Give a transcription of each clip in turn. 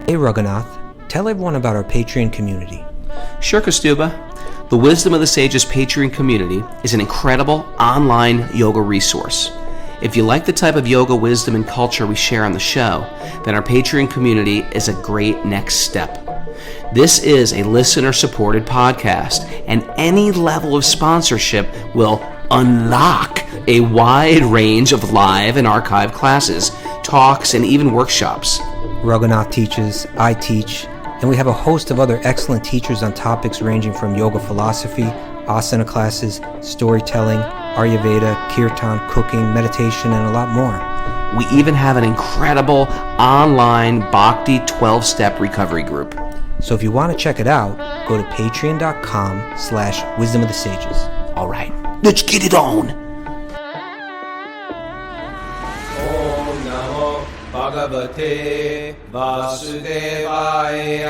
Hey Raghunath, tell everyone about our Patreon community. Sure, Kastuba. The Wisdom of the Sages Patreon community is an incredible online yoga resource. If you like the type of yoga wisdom and culture we share on the show, then our Patreon community is a great next step. This is a listener-supported podcast, and any level of sponsorship will unlock a wide range of live and archived classes, talks, and even workshops. Raghunath teaches, I teach, and we have a host of other excellent teachers on topics ranging from yoga philosophy, asana classes, storytelling, Ayurveda, kirtan, cooking, meditation, and a lot more. We even have an incredible online Bhakti 12-step recovery group. So if you want to check it out, go to patreon.com/wisdom of the sages. All right, let's get it on. Om Namo Bhagavate Vasudevaya.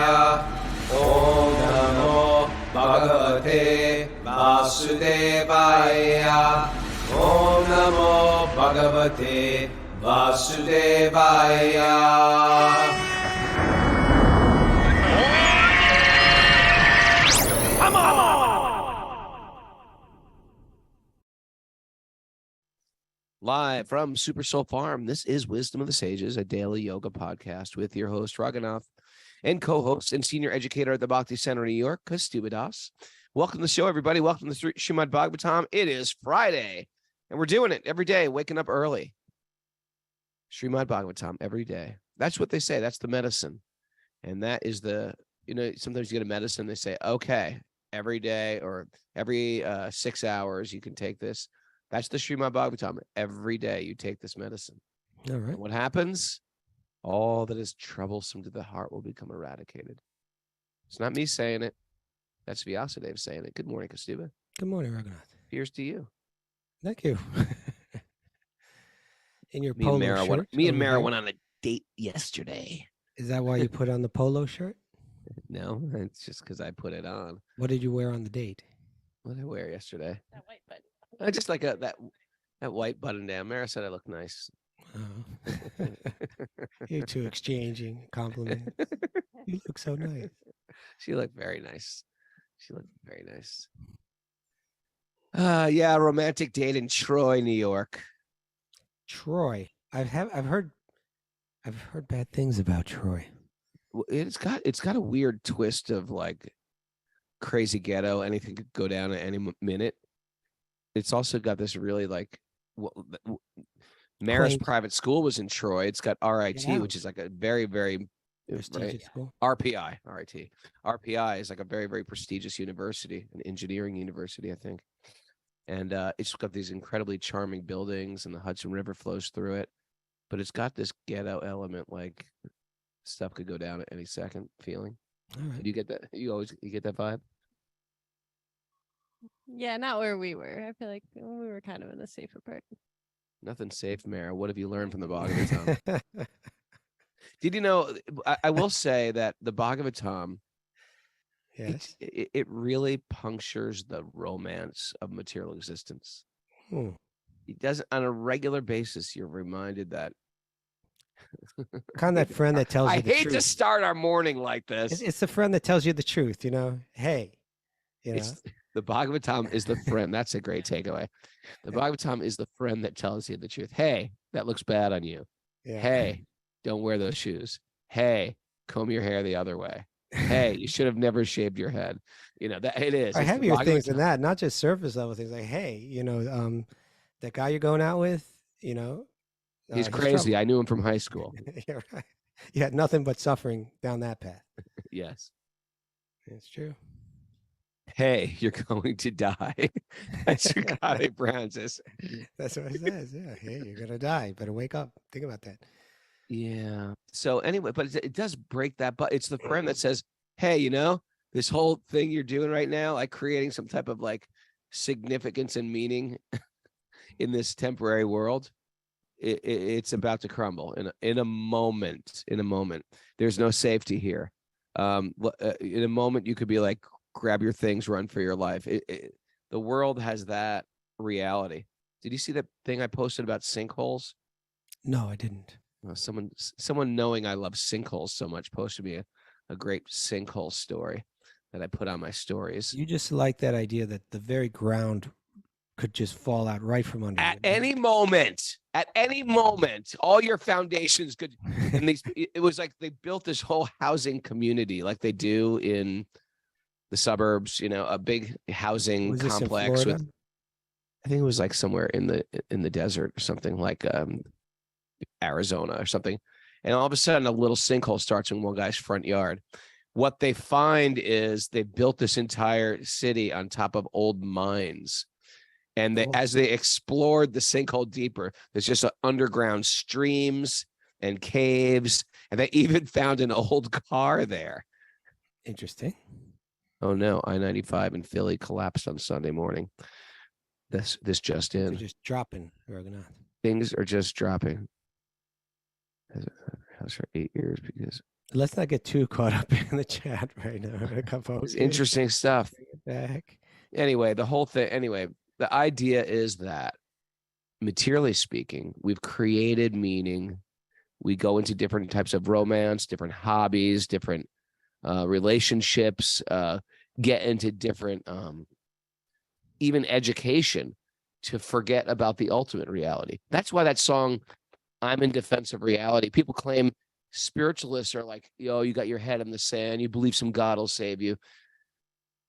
Om Namo Bhagavate Vasudevaya. Om Namo Bhagavate Vasudevaya. Live from Super Soul Farm, this is Wisdom of the Sages, a daily yoga podcast with your host, Raghunath, and co-host and senior educator at the Bhakti Center in New York, Kastuba Das. Welcome to the show, everybody. Welcome to Srimad Bhagavatam. It is Friday, and we're doing it every day, waking up early. Srimad Bhagavatam every day. That's what they say. That's the medicine. And that is the, sometimes you get a medicine, they say, okay, every day or every 6 hours you can take this. That's the Srimad Bhagavatam. Every day you take this medicine. All right. And what happens? All that is troublesome to the heart will become eradicated. It's not me saying it. That's Vyasadeva saying it. Good morning, Kastuba. Good morning, Raghunath. Here's to you. Thank you. In your Me polo and Mara shirt. went on a date yesterday. Is that why you put on the polo shirt? No, it's just because I put it on. What did you wear on the date? What did I wear yesterday? That white button. Just like that white button down. Mara said I look nice. Oh. You two exchanging compliments. You look so nice. She looked very nice. Yeah, romantic date in Troy, New York. Troy. I've heard bad things about Troy. It's got a weird twist of like crazy ghetto. Anything could go down at any minute. It's also got this really like Mara's private school was in Troy. It's got RIT, which is like a very, very prestigious school. RPI, RIT. RPI is like a very, very prestigious university, an engineering university, I think. And it's got these incredibly charming buildings, and the Hudson River flows through it. But it's got this ghetto element, like stuff could go down at any second feeling. All right. Do you get that? You get that vibe? Yeah, not where we were. I feel like we were kind of in the safer part. Nothing safe, Mara. What have you learned from the Bhagavatam? Did you know? I will say that the Bhagavatam, Yes. it really punctures the romance of material existence. It doesn't on a regular basis. You're reminded that. Kind of that friend that tells you the truth. I hate to start our morning like this. It's the friend that tells you the truth. Hey, The Bhagavatam is the friend. That's a great takeaway. The Bhagavatam is the friend that tells you the truth. Hey, that looks bad on you. Yeah. Hey, don't wear those shoes. Hey, comb your hair the other way. Hey, you should have never shaved your head. That it is. Or heavier things than that, not just surface level things. Like, hey, that guy you're going out with, he's crazy. I knew him from high school. Yeah, right. You had nothing but suffering down that path. Yes. It's true. Hey, you're going to die. That's what Kade Brown says. That's what it says. Yeah. Hey, you're going to die. Better wake up. Think about that. Yeah. So anyway, but it does break that. But it's the friend that says, hey, this whole thing you're doing right now, like creating some type of like significance and meaning in this temporary world, it's about to crumble in a moment. There's no safety here. In a moment, you could be like, grab your things, run for your life. The world has that reality. Did you see that thing I posted about sinkholes? No, I didn't. Someone knowing I love sinkholes so much posted me a great sinkhole story that I put on my stories. You just like that idea that the very ground could just fall out right from under At you. any moment, all your foundations could. And it was like they built this whole housing community, like they do in the suburbs. A big housing Was this in complex Florida? with. I think it was like somewhere in the desert or something, like Arizona or something. And all of a sudden, a little sinkhole starts in one guy's front yard. What they find is they built this entire city on top of old mines. And as they explored the sinkhole deeper, there's just underground streams and caves. And they even found an old car there. Interesting. Oh, no. I-95 in Philly collapsed on Sunday morning. This just in. They're just dropping, Raghunath. Things are just dropping. House for 8 years because. Let's not get too caught up in the chat right now. It's interesting stuff. Bring it back. Anyway, the idea is that materially speaking, we've created meaning. We go into different types of romance, different hobbies, different relationships, get into different, even education, to forget about the ultimate reality. That's why that song, I'm in Defense of Reality. People claim spiritualists are like, you got your head in the sand. You believe some God will save you.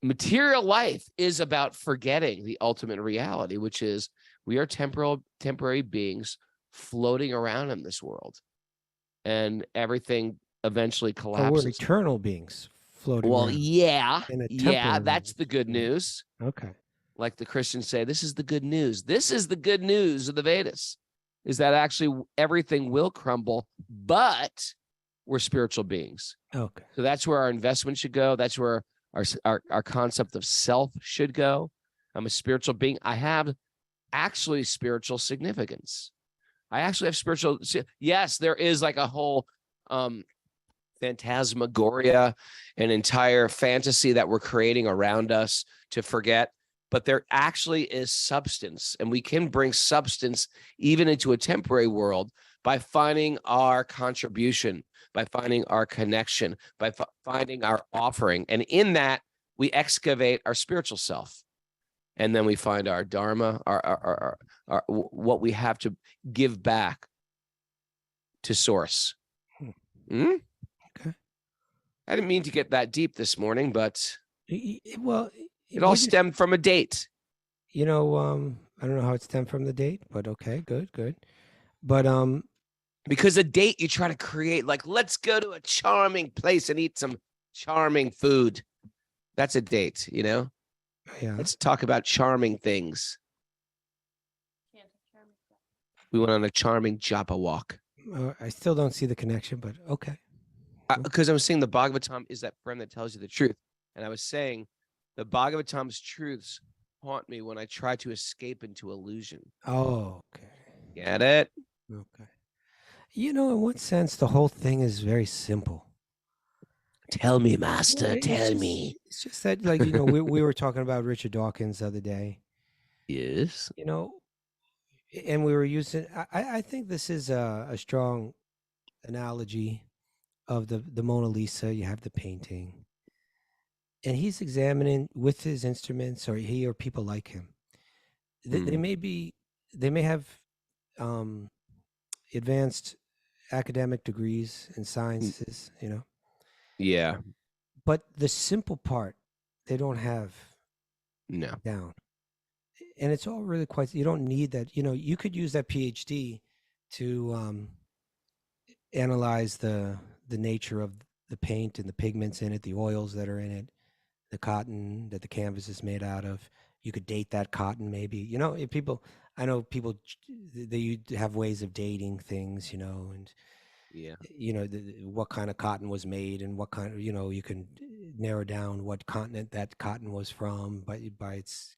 Material life is about forgetting the ultimate reality, which is we are temporary beings floating around in this world, and everything eventually collapses. We're eternal beings floating around. Yeah, that's the good news. Okay. Like the Christians say, this is the good news. This is the good news of the Vedas, is that actually everything will crumble, but we're spiritual beings. Okay. So that's where our investment should go. That's where our concept of self should go. I'm a spiritual being. I have actually spiritual significance. I actually have spiritual. Yes, there is like a whole phantasmagoria, an entire fantasy that we're creating around us to forget. But there actually is substance, and we can bring substance even into a temporary world by finding our contribution, by finding our connection, by finding our offering. And in that, we excavate our spiritual self. And then we find our dharma, our what we have to give back to source. Okay. I didn't mean to get that deep this morning, but well, it all stemmed from a date. I don't know how it stemmed from the date, but okay, good. But because a date you try to create, like, let's go to a charming place and eat some charming food. That's a date, Yeah. Let's talk about charming things. We went on a charming japa walk. I still don't see the connection, but okay. Because I was saying the Bhagavatam is that friend that tells you the truth. And I was saying the Bhagavatam's truths haunt me when I try to escape into illusion. Oh, okay. Get it? Okay. In what sense the whole thing is very simple. Tell me, master, tell me. It's just that, like, we were talking about Richard Dawkins the other day. Yes. And we were using, I think this is a strong analogy of the Mona Lisa. You have the painting, and he's examining with his instruments, or he or people like him. They may have advanced academic degrees in sciences, Yeah. but the simple part they don't have No. down. And it's all really quite, you don't need that. You could use that PhD to analyze the nature of the paint and the pigments in it, the oils that are in it, the cotton that the canvas is made out of. You could date that cotton, maybe. I know people, they have ways of dating things, and Yeah. what kind of cotton was made and what kind of, you can narrow down what continent that cotton was from by its,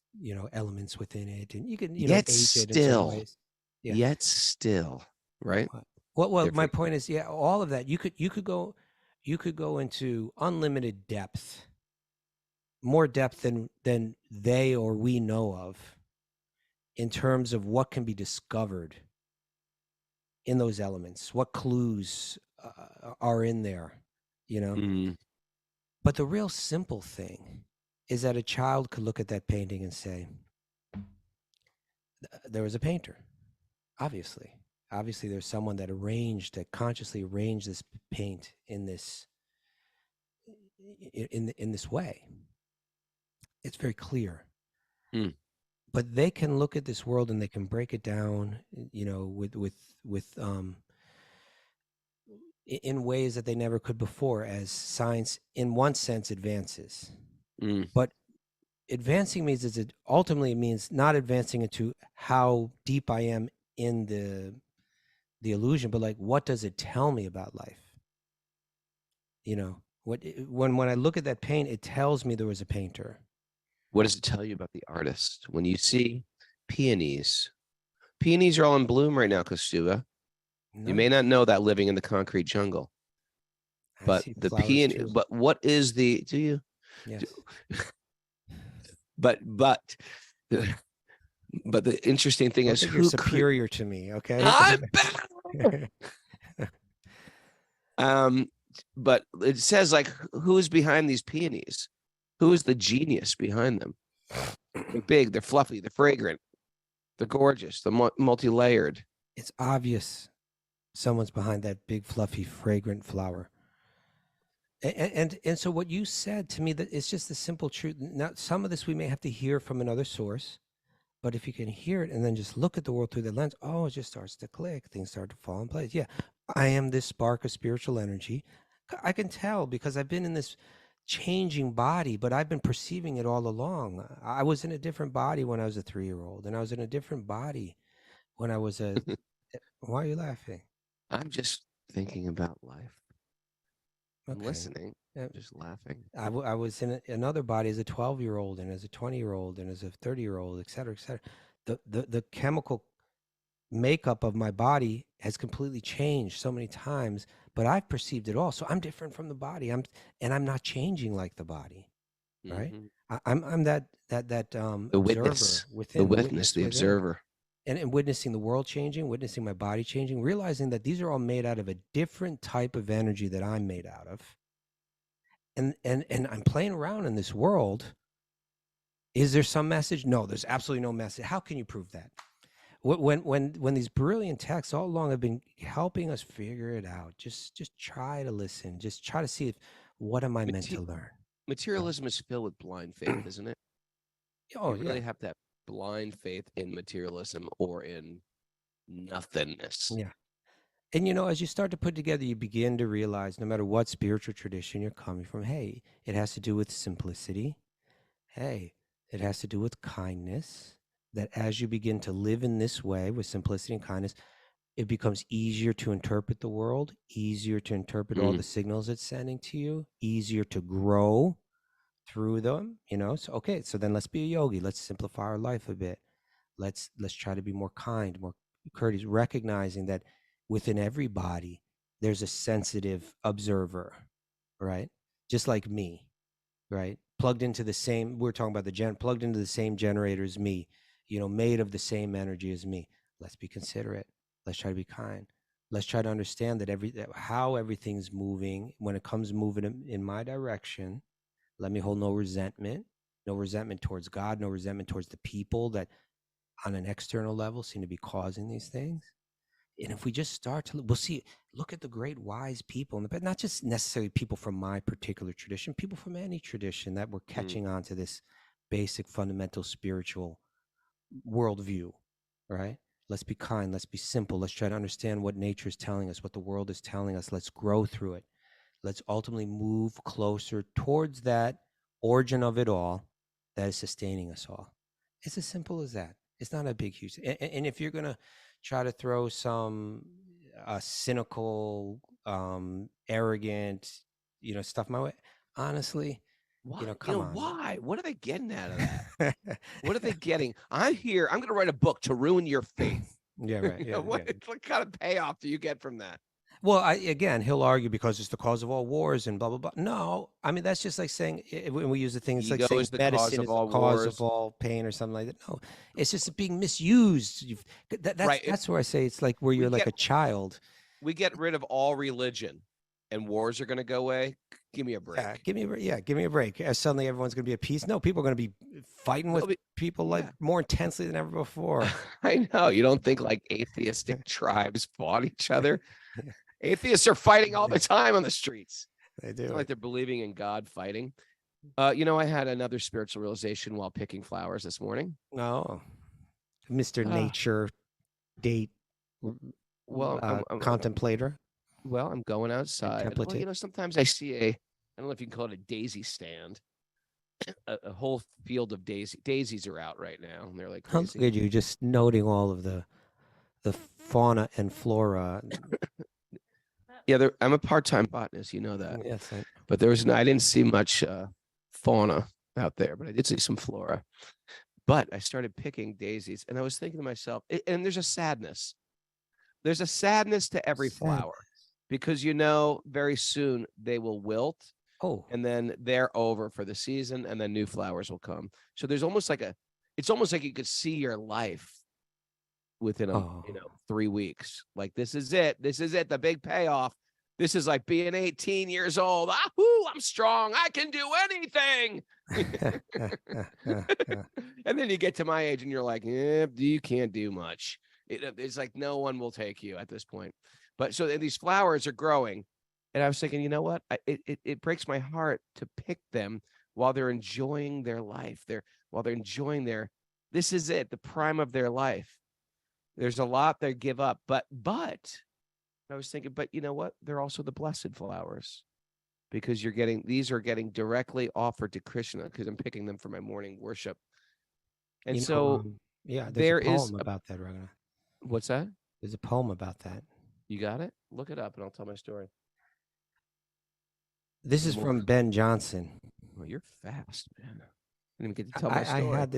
elements within it, and you can, Yet age it in certain ways. Yeah. Yet still, right? Well, my Different. point is, all of that you could go into unlimited depth, more depth than they or we know of, in terms of what can be discovered in those elements? What clues are in there? Mm. But the real simple thing is that a child could look at that painting and say, there was a painter. Obviously, there's someone that consciously arranged this paint in this way. It's very clear. Mm. But they can look at this world and they can break it down, with in ways that they never could before, as science, in one sense, advances. Mm. But advancing means it ultimately means not advancing into how deep I am in the illusion, but like, what does it tell me about life? When I look at that paint, it tells me there was a painter. What does it tell you about the artist? When you see peonies are all in bloom right now, Kostuba. You may not know that living in the concrete jungle, but the peony. Too. But what is the? Do you? Yes. But the interesting thing is, you're superior to me. Okay. I'm better. But it says, like, who is behind these peonies? Who is the genius behind them? They're big, they're fluffy, they're fragrant, they're gorgeous, they're multi-layered. It's obvious someone's behind that big, fluffy, fragrant flower. And so what you said to me, that it's just the simple truth. Now, some of this we may have to hear from another source, but if you can hear it and then just look at the world through the lens, it just starts to click. Things start to fall in place. Yeah, I am this spark of spiritual energy. I can tell because I've been in this changing body, but I've been perceiving it all along. I was in a different body when I was a 3-year-old, and I was in a different body when I was a. Why are you laughing? I'm just thinking about life. I'm listening. Just laughing. I was in another body as a 12-year-old, and as a 20-year-old, and as a 30-year-old, et cetera, et cetera. The chemical makeup of my body has completely changed so many times, but I've perceived it all. So I'm different from the body. I'm not changing like the body, right? Mm-hmm. I'm that the witness within, the witness, the observer, and witnessing the world changing, witnessing my body changing, realizing that these are all made out of a different type of energy that I'm made out of, and I'm playing around in this world. Is there some message? No, there's absolutely no message. How can you prove that? When these brilliant texts all along have been helping us figure it out, just try to listen, just try to see what am I meant to learn. Materialism is filled with blind faith, isn't it? You really have that blind faith in materialism or in nothingness. Yeah. And as you start to put together, you begin to realize, no matter what spiritual tradition you're coming from, hey, it has to do with simplicity. Hey, it has to do with kindness. That as you begin to live in this way with simplicity and kindness, it becomes easier to interpret the world, easier to interpret all the signals it's sending to you, easier to grow through them, So then let's be a yogi. Let's simplify our life a bit. Let's try to be more kind, more courteous, recognizing that within every body, there's a sensitive observer, right? Just like me, right? Plugged into the same, we're talking about plugged into the same generator as me, made of the same energy as me. Let's be considerate. Let's try to be kind. Let's try to understand that how everything's moving. When it comes moving in my direction, let me hold no resentment towards God, no resentment towards the people that on an external level seem to be causing these things. And if we just start to, we'll see, look at the great wise people, but not just necessarily people from my particular tradition, people from any tradition that were catching on to this basic, fundamental spiritual worldview, right? Let's be kind. Let's be simple. Let's try to understand what nature is telling us, what the world is telling us. Let's grow through it. Let's ultimately move closer towards that origin of it all that is sustaining us all. It's as simple as that. It's not a big, huge. And if you're going to try to throw some cynical, arrogant, stuff my way, honestly, why? Come on. Why? What are they getting out of that? What are they getting? I'm going to write a book to ruin your faith. Yeah, right. Yeah, what kind of payoff do you get from that? Well, again, he'll argue because it's the cause of all wars and blah blah blah. No, I mean that's just like saying when we use the thing, it's like Ego saying is the cause medicine of is the all cause of wars. all pain or something like that. No, it's just being misused. Right. That's where I say it's like where we you're like get- a child. We get rid of all religion, and wars are going to go away. Give me a break. Yeah, give me a break. Suddenly everyone's going to be at peace. No, people are going to be fighting with people like more intensely than ever before. I know. You don't think like atheistic tribes fought each other? Atheists are fighting all the time on the streets. They do. It's not like they're believing in God fighting. I had another spiritual realization while picking flowers this morning. No, Mr. Nature date Well, contemplator. Well, I'm going outside. Well, sometimes I see I don't know if you can call it a daisy stand. A whole field of daisies are out right now, and they're like crazy. Look at you, just noting all of the fauna and flora. Yeah, I'm a part-time botanist, you know that. Yes, but I didn't see much fauna out there, but I did see some flora. But I started picking daisies, and I was thinking to myself, and there's a sadness. There's a sadness to every flower because very soon they will wilt. Oh, and then they're over for the season, and then new flowers will come. So there's almost like it's almost like you could see your life within 3 weeks. Like this is it, the big payoff. This is like being 18 years old. I'm strong. I can do anything. And then you get to my age, and you're like, you can't do much. It's like no one will take you at this point. But so these flowers are growing. And I was thinking, you know what? It breaks my heart to pick them while they're enjoying their life. While they're enjoying this is it, the prime of their life. There's a lot they give up, but I was thinking, but you know what? They're also the blessed flowers because these are getting directly offered to Krishna because I'm picking them for my morning worship. And there's a poem about that, Raghunath. What's that? There's a poem about that. You got it? Look it up, and I'll tell my story. This is from Ben Johnson. Well, you're fast, man. I didn't even get to tell my story. I had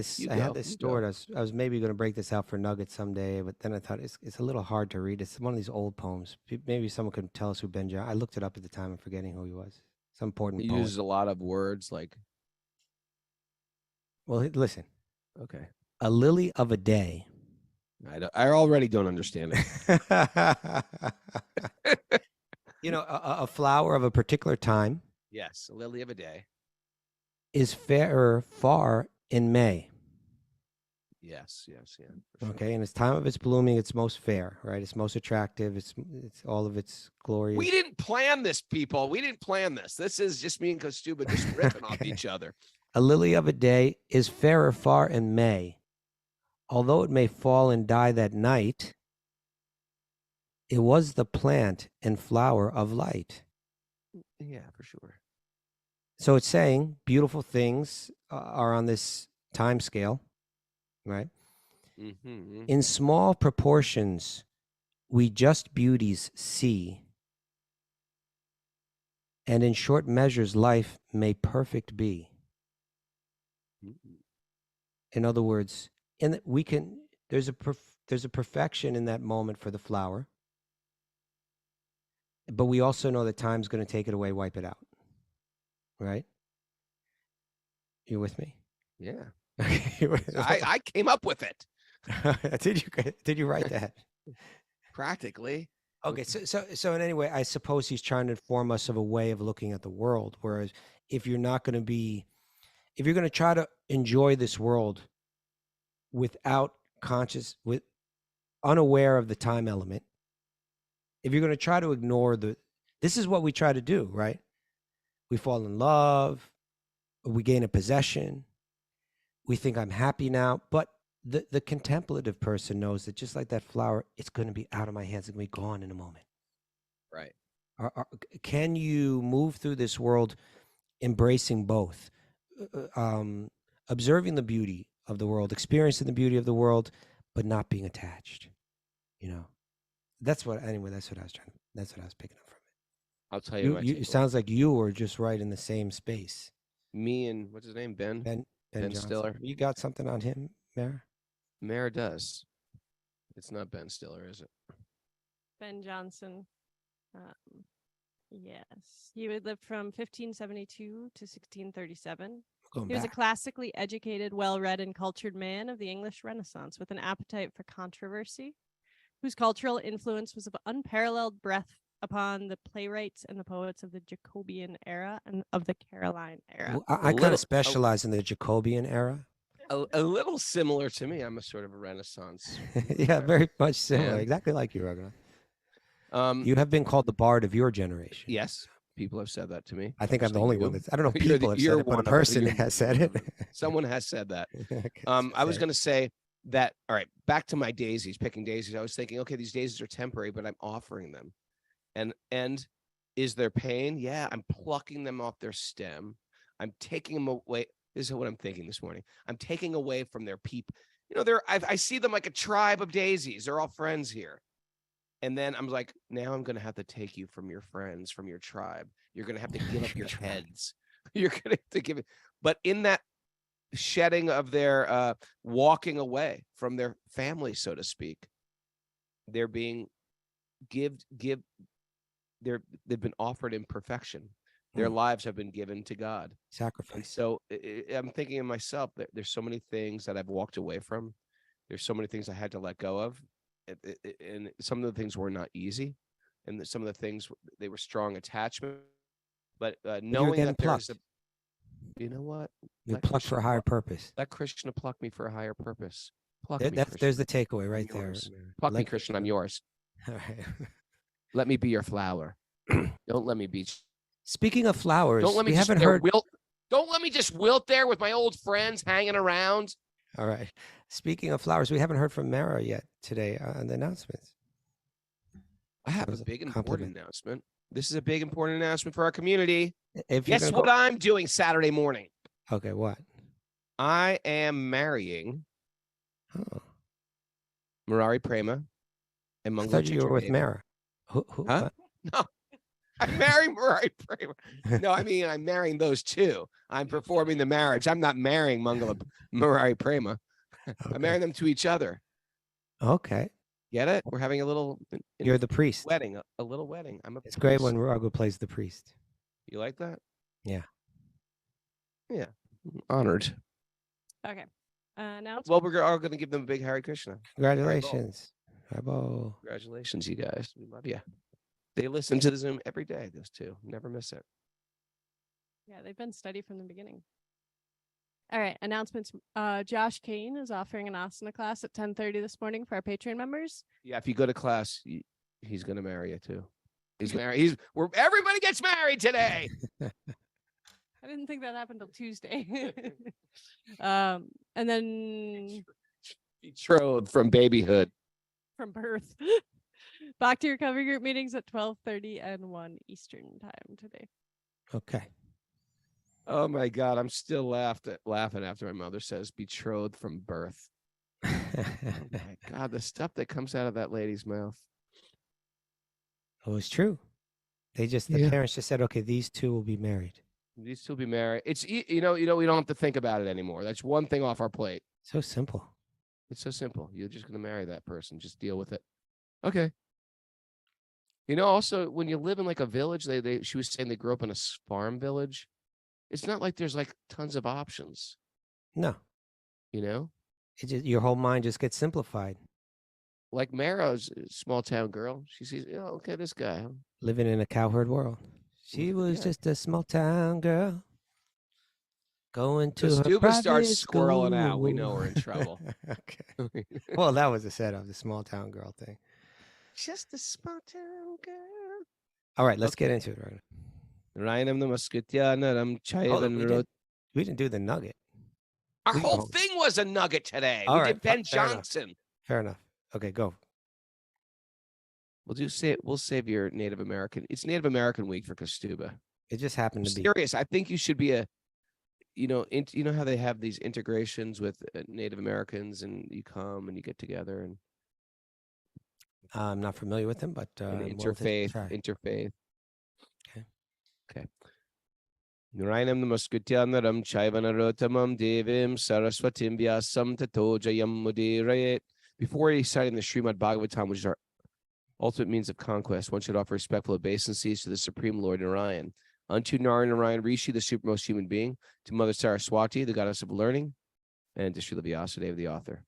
this stored. I was maybe going to break this out for nuggets someday, but then I thought it's a little hard to read. It's one of these old poems. Maybe someone could tell us who Ben Johnson. I looked it up at the time. I'm forgetting who he was. Some important. He uses a lot of words like. Well, listen. Okay. A lily of a day. I already don't understand it. A flower of a particular time. Yes, a lily of a day. Is fairer far in May. Yes, yeah. Sure. Okay, and it's time of its blooming, it's most fair, right? It's most attractive. It's all of its glory. We didn't plan this, people. We didn't plan this. This is just me and Kostuba just ripping off each other. A lily of a day is fairer far in May. Although it may fall and die that night, it was the plant and flower of light. Yeah, for sure. So it's saying beautiful things are on this time scale, right? Mm-hmm. In small proportions, we just beauties see. And in short measures, life may perfect be. Mm-hmm. In other words, there's a perfection in that moment for the flower, but we also know that time's going to take it away, wipe it out. Right? You with me? Yeah. I came up with it. Did you write that? Practically. Okay, so in any way, I suppose he's trying to inform us of a way of looking at the world. Whereas if you're going to try to enjoy this world without unaware of the time element, if you're going to try to ignore this is what we try to do, right? We fall in love, we gain a possession, we think I'm happy now, but the contemplative person knows that just like that flower, it's going to be out of my hands, it's going to be gone in a moment. Right. Can you move through this world embracing both, observing the beauty of the world, experiencing the beauty of the world, but not being attached? That's what I was picking up from it. I'll tell you. It sounds like you were just right in the same space. Me and what's his name? Ben Stiller. You got something on him, Mara? Mara does. It's not Ben Stiller, is it? Ben Johnson. Yes, he would live from 1572 to 1637. Going He was a back. classically educated, well-read, and cultured man of the English Renaissance with an appetite for controversy, whose cultural influence was of unparalleled breadth upon the playwrights and the poets of the Jacobean era and of the Caroline era. I kind little- of specialize in the Jacobean era. A little similar to me. I'm a sort of a Renaissance. Yeah, very much similar. Man. Exactly like you, Ragnar. Um, You have been called the bard of your generation. yes, people have said that to me. I think I'm the Especially only you. one that's, I don't know if You're people the- have you're said it, but one a of them. person You're has said it. Someone has said that. Okay, I was say going to say that, all right, back to my daisies, picking daisies. I was thinking, okay, these daisies are temporary, but I'm offering them. And is there pain? Yeah, I'm plucking them off their stem. I'm taking them away. This is what I'm thinking this morning. I'm taking away from their peep. You know, I see them like a tribe of daisies. They're all friends here. And then I'm like, now I'm going to have to take you from your friends, from your tribe. You're going to have to give up your Your tribe. heads. You're going to have to give it. But in that shedding of their walking away from their family, so to speak, they're being they've been offered in perfection. Their lives have been given to God. And sacrifice. so I'm thinking of myself that there's so many things that I've walked away from. There's so many things I had to let go of. And some of the things were not easy. And some of the things, they were strong attachment. But knowing getting that there's plucked. you know what? You're Let plucked for a Krishna higher pluck- purpose. Let Krishna pluck me for a higher purpose. Pluck There- me, that's, there's Krishna. the takeaway right I'm there. yours. Pluck me, Let- Krishna. I'm yours. All right. Let me be your flower. Don't let me be. Speaking of flowers, Don't let me we just haven't there heard. wilt. Don't let me just wilt there with my old friends hanging around. All right. Speaking of flowers, we haven't heard from Mara yet today on the announcements. I have That was a a big important compliment. announcement. This is a big important announcement for our community. If you're Guess gonna what go- I'm doing Saturday morning? Okay, what? I am marrying Oh, Murari Prema and I Mangala thought you were with Chitradevi. Mara. Who, Huh? No, I'm marrying Murari Prema. No, I mean I'm marrying those two. I'm performing the marriage. I'm not marrying Mangala Murari Prema. Okay. I'm marrying them to each other. Okay. Get it? We're having a little You're the priest. wedding, a little wedding. I'm a It's great priest. when Ragu plays the priest. You like that? Yeah. Yeah. Honored. Okay. Now it's Well, we're all going to give them a big Hare Krishna. Congratulations. Bravo. Congratulations, you guys. We love you. They listen to the Zoom every day, those two. Never miss it. yeah, they've been steady from the beginning. All right, announcements. Josh Kane is offering an asana class at 10:30 this morning for our Patreon members. Yeah, if you go to class, he's going to marry you too. He's married. He's where everybody gets married today. I didn't think that happened till Tuesday. And then Betrothed from babyhood. from birth. Back to your recovery group meetings at 12:30 and 1 Eastern time today. Okay. Oh my God, I'm still laughing after my mother says betrothed from birth. Oh my God, the stuff that comes out of that lady's mouth. It was true. The Yeah. parents just said, okay, these two will be married. These two will be married. It's we don't have to think about it anymore. That's one thing off our plate. So simple. It's so simple. You're just going to marry that person. Just deal with it. Okay. Also, when you live in like a village, she was saying they grew up in a farm village. It's not like there's like tons of options, No, It your whole mind just gets simplified. Like Mara's a small town girl. She sees, okay, this guy. Living in a cowherd world. She was Yeah. just a small town girl. Going to So her Stuba private starts squirreling out. We know school. we're in trouble. Okay. Well, that was a setup, the small town girl thing. Just a small town girl. All right, let's get into it right Rainam Namaskrityanam now. Chaivan. We didn't do the nugget. Our we whole don't. thing was a nugget today. All We right, did Ben fair enough. Johnson. Fair enough. Okay, go. We'll save your Native American. It's Native American week for Kastuba. It just happened to be. Serious. I think you should be how they have these integrations with Native Americans, and you come and you get together and I'm not familiar with him, but an I'm willing to try. interfaith. Okay. Okay. Narayanam namaskrityanam chaivanarotamam devim saraswatim vyasam tato jayam mudirayet. Before reciting the Srimad Bhagavatam, which is our ultimate means of conquest. One should offer respectful obeisances to the Supreme Lord Narayan. Unto Narayan Rishi, the supermost human being, to Mother Saraswati, the goddess of learning, and to Srila Vyasadeva, the author.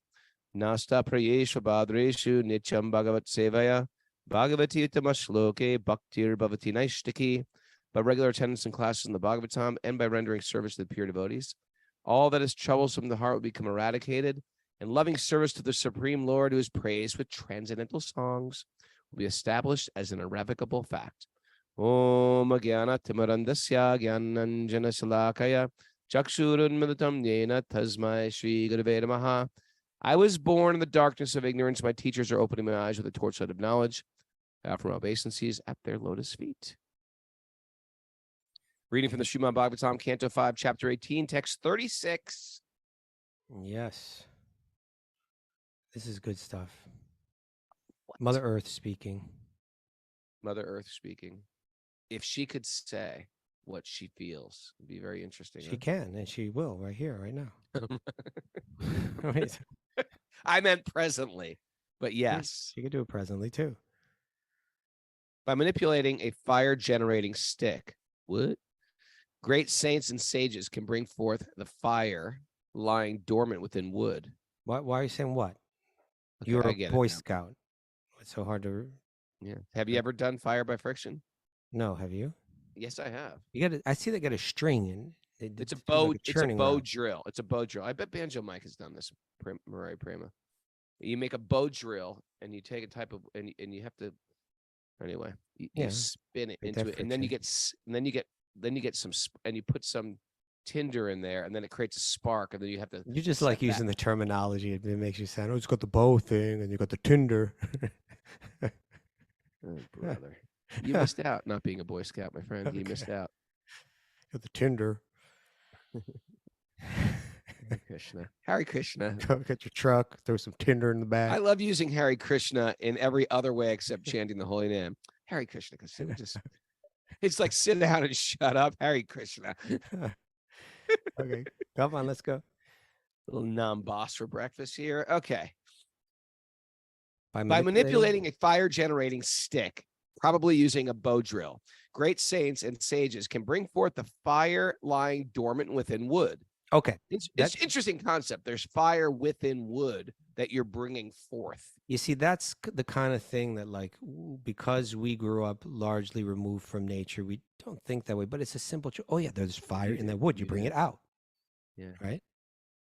Nasta prayeshu badreshu nityam bhagavat sevaya bhagavati utamashloke bhaktir bhavati naishtiki. By regular attendance in classes in the Bhagavatam and by rendering service to the pure devotees, all that is troublesome in the heart will become eradicated, and loving service to the Supreme Lord, who is praised with transcendental songs, will be established as an irrevocable fact. Om Agyana Timarandasya Gyananjana Salakaya Chakshurun Militam Yena Tasmai Shri Gurave Namaha. I was born in the darkness of ignorance. My teachers are opening my eyes with the torchlight of knowledge. I offer my obeisances at their lotus feet. Reading from the Srimad Bhagavatam, Canto 5, Chapter 18, Text 36. Yes. This is good stuff. Mother Earth speaking. Mother Earth speaking. If she could say what she feels, it'd be very interesting. She can, and she will right here, right now. I meant presently, but yes. She could do it presently, too. By manipulating a fire-generating stick, what? Great saints and sages can bring forth the fire lying dormant within wood. Why are you saying what? Okay, You're I a get Boy it now. Scout. It's so hard to... Yeah. Have you ever done fire by friction? No, have you? Yes, I have. You got. I see they got a string in. It's a do bow. like It's a churning bow rod. drill. It's a bow drill. I bet Banjo Mike has done this. Murray Prema. You make a bow drill and you take a type of and you have to. Anyway, you Yeah, spin it get into that it, and then you friction. get some and you put some tinder in there, and then it creates a spark, and then you have to. You just set like that- using the terminology. It makes you sound. Oh, it's got the bow thing, and you got the tinder. Oh, brother, you missed out not being a Boy Scout, my friend. You missed out. Got the tinder. Hare Krishna. Hare Krishna. Got your truck. Throw some tinder in the back. I love using Hare Krishna in every other way except chanting the holy name. Hare Krishna, because it's like sit down and shut up. Hare Krishna. Okay, come on, let's go. Little non-boss for breakfast here. Okay. By By manipulating a fire-generating stick, probably using a bow drill, great saints and sages can bring forth the fire lying dormant within wood. Okay, It's That's- interesting concept. There's fire within wood that you're bringing forth. you see, that's the kind of thing that, like, because we grew up largely removed from nature, we don't think that way. But it's a simple. Oh yeah, there's fire in that wood. You bring it out. Yeah. Right.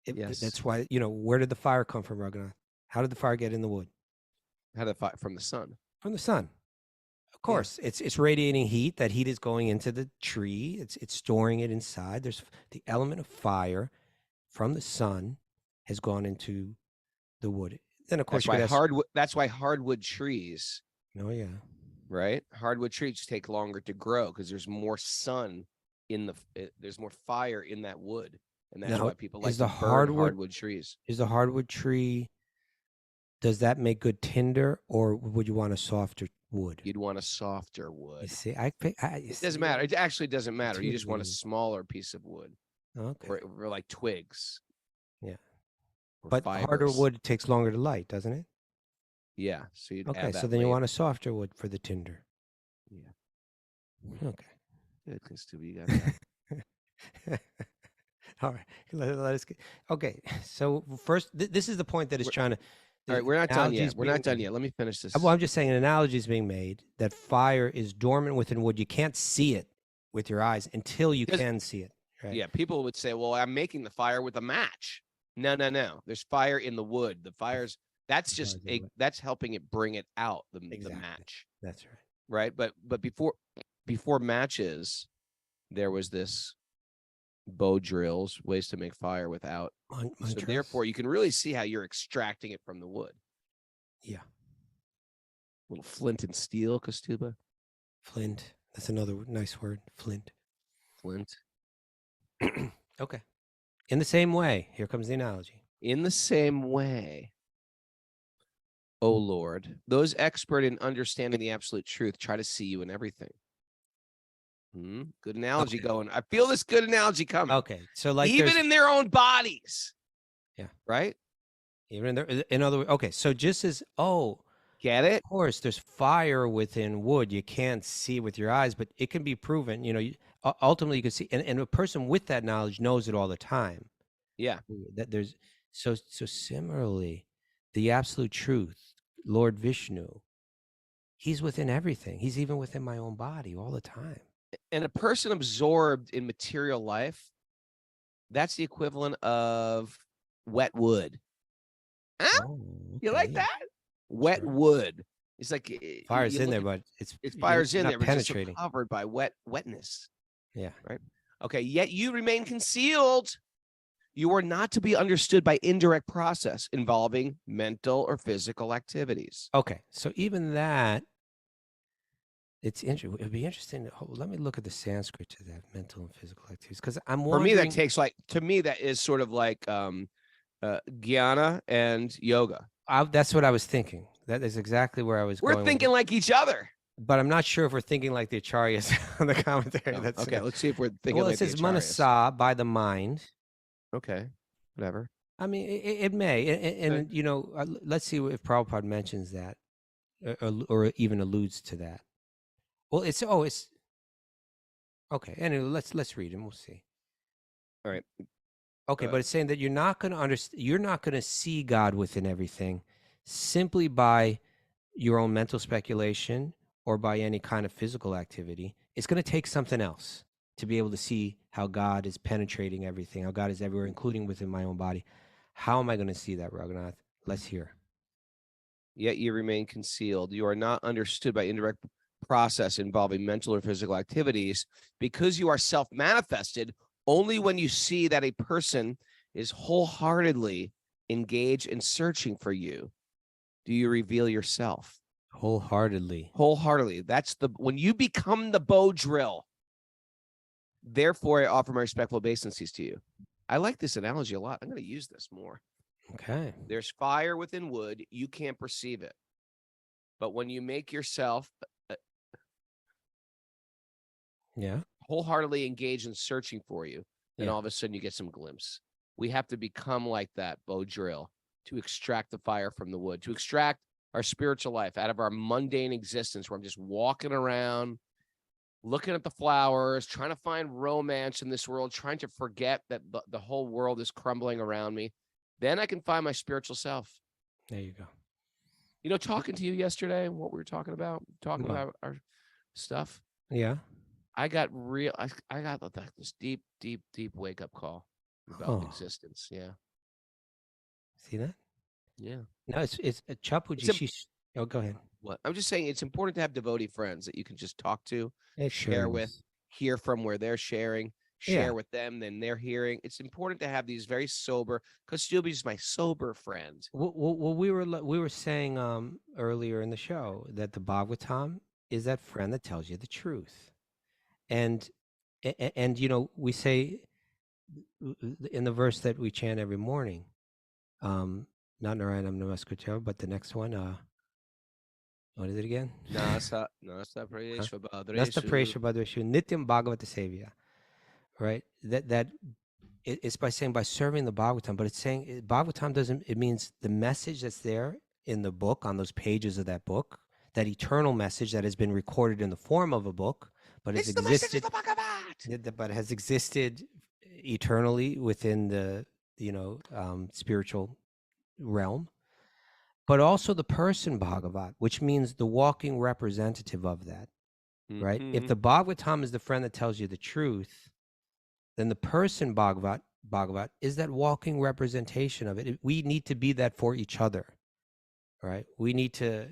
Yes. That's why, where did the fire come from, Raghunath? How did the fire get in the wood? How the fire from the sun? From the sun. Of course, it's radiating heat. That heat is going into the tree. It's storing it inside. There's the element of fire from the sun has gone into the wood. Then of course That's why hardwood trees, Oh yeah. right? Hardwood trees take longer to grow because there's more sun in there's more fire in that wood, and that's Now, why people like is to the burn hardwood trees. Is the hardwood tree? Does that make good tinder, or would you want a softer wood? You'd want a softer You wood. see, It doesn't matter. It actually doesn't matter. You Too just want a easy. smaller piece of wood, Okay. or like twigs. Yeah. Or But harder fibers. wood takes longer to light, doesn't it? Yeah. So you'd Okay, add so that then you later. want a softer wood for the tinder. Yeah. Okay. Good, because you got that. All right. Let us get. Okay. So first, this is the point that is trying to. All right, we're not done yet. analogies We're not being done made. yet. Let me finish this. Well, I'm just saying an analogy is being made that fire is dormant within wood. You can't see it with your eyes until you Does- can see it. Right? Yeah, people would say, "Well, I'm making the fire with a match." No. There's fire in the wood. The fire's that's just Fire's in the wood. that's helping it bring it out. The Exactly. match, That's right. right? But before matches, there was this bow drills, ways to make fire without. So Mantras. therefore, you can really see how you're extracting it from the wood. Yeah. Little flint and steel, Kastuba. Flint. That's another nice word. Flint. Flint. Okay. In the same way, here comes the analogy. In the same way, O Lord, those expert in understanding the absolute truth try to see you in everything. Good analogy Okay. going. I feel this good analogy coming. Okay. So like Even there's- in their own bodies. Yeah. Right? Even in other words, okay, so just as Get it? Of course, there's fire within wood. You can't see with your eyes, but it can be proven. Ultimately, you can see, and a person with that knowledge knows it all the time. Yeah. That there's so similarly, the absolute truth, Lord Vishnu, he's within everything. He's even within my own body all the time. And a person absorbed in material life, that's the equivalent of wet wood. Huh? Oh, You like okay. that? Wet Sure. wood. It's like Fire's you in look there, at- but it's fire's in not there, but it's just penetrating. covered by wetness. Yeah. Right. Okay. Yet you remain concealed. You are not to be understood by indirect process involving mental or physical activities. Okay. So even that, it's interesting. It'd be interesting. Let me look at the Sanskrit to that, mental and physical activities, because I'm For wondering. me, that takes to me, that is sort of like jnana and yoga. That's what I was thinking. That is exactly where I was going. We're thinking like each other. But I'm not sure if we're thinking like the acharyas on the commentary. No. That's Okay, let's see if we're thinking well, like it says the acharyas. manasa, by the mind. Okay, whatever. I mean, it may, and let's see if Prabhupada mentions that, or even alludes to that. Well, it's okay. Anyway, let's read him. We'll see. All right. Okay, but it's saying that you're not going to understand. You're not going to see God within everything, simply by your own mental speculation or by any kind of physical activity. It's going to take something else to be able to see how God is penetrating everything, how God is everywhere, including within my own body. How am I going to see that, Raghunath? Let's hear. Yet you remain concealed. You are not understood by indirect process involving mental or physical activities because you are self-manifested only when you see that a person is wholeheartedly engaged in searching for you. Do you reveal yourself? Wholeheartedly. Wholeheartedly. That's when you become the bow drill. Therefore, I offer my respectful obeisances to you. I like this analogy a lot. I'm going to use this more. Okay. There's fire within wood. You can't perceive it. But when you make yourself wholeheartedly engaged in searching for you, then all of a sudden you get some glimpse. We have to become like that bow drill to extract the fire from the wood, to extract our spiritual life out of our mundane existence where I'm just walking around, looking at the flowers, trying to find romance in this world, trying to forget that the whole world is crumbling around me. Then I can find my spiritual self. There you go. Talking to you yesterday, what we were talking about our stuff. Yeah. I got I got this deep wake up call about existence. Yeah. See that? Yeah. No, it's Chapuji. Go ahead. What I'm just saying, it's important to have devotee friends that you can just talk to, share with, hear from where they're sharing, share with them, then they're hearing. It's important to have these very sober, because Stubby is my sober friend. Well, we were saying earlier in the show that the Bhagavatam is that friend that tells you the truth, and we say in the verse that we chant every morning, not Narayanam Namaskritya, but the next one, what is it again? Nasa Prayeshva Nasta Prayeshva Bhadreshu Nityam Bhagavata Sevya. Right? That it's by saying by serving the Bhagavatam, but it's saying Bhagavatam it means the message that's there in the book, on those pages of that book, that eternal message that has been recorded in the form of a book, but has existed, but has existed eternally within the spiritual realm. But also the person Bhagavat, which means the walking representative of that, right? If the Bhagavatam is the friend that tells you the truth, then the person Bhagavat is that walking representation of it. We need to be that for each other, right? We need to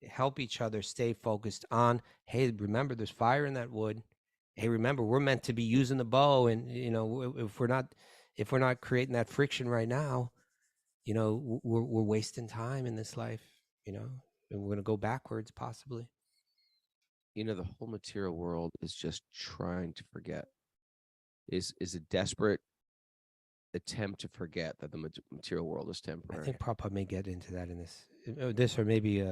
help each other stay focused on, hey, remember there's fire in that wood. Hey, remember we're meant to be using the bow, and if we're not creating that friction right now, we're wasting time in this life, and we're going to go backwards possibly. The whole material world is just trying to forget. Is a desperate attempt to forget that the material world is temporary. I think Prabhupada may get into that in this, or maybe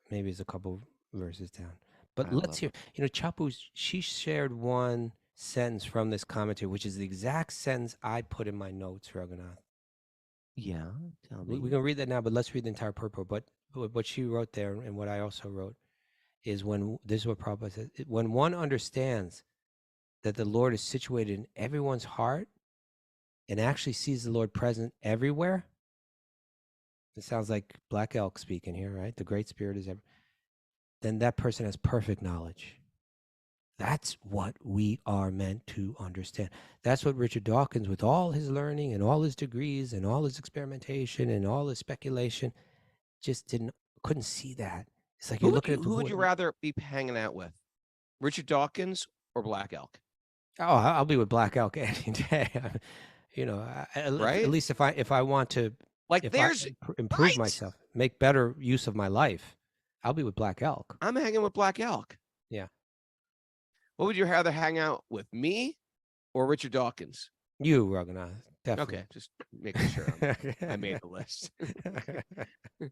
maybe it's a couple verses down. But let's hear. Chapu, she shared one sentence from this commentary, which is the exact sentence I put in my notes, Raghunath. Yeah, tell me. We can read that now, but let's read the entire purport. But what she wrote there and what I also wrote is this is what Prabhupada says, when one understands that the Lord is situated in everyone's heart and actually sees the Lord present everywhere. It sounds like Black Elk speaking here, right? The Great Spirit is then that person has perfect knowledge. That's what we are meant to understand. That's what Richard Dawkins, with all his learning and all his degrees and all his experimentation and all his speculation, just couldn't see that. It's like Who you're would looking you, at the who would wood. you rather be hanging out with, Richard Dawkins or Black Elk? Oh, I'll be with Black Elk any day. Right? At least if I want to, Like if there's I improve right. myself, make better use of my life, I'll be with Black Elk. I'm hanging with Black Elk. Yeah. What would you rather hang out with, me or Richard Dawkins? You, Raghunath, definitely. Okay, just making sure I made the list. All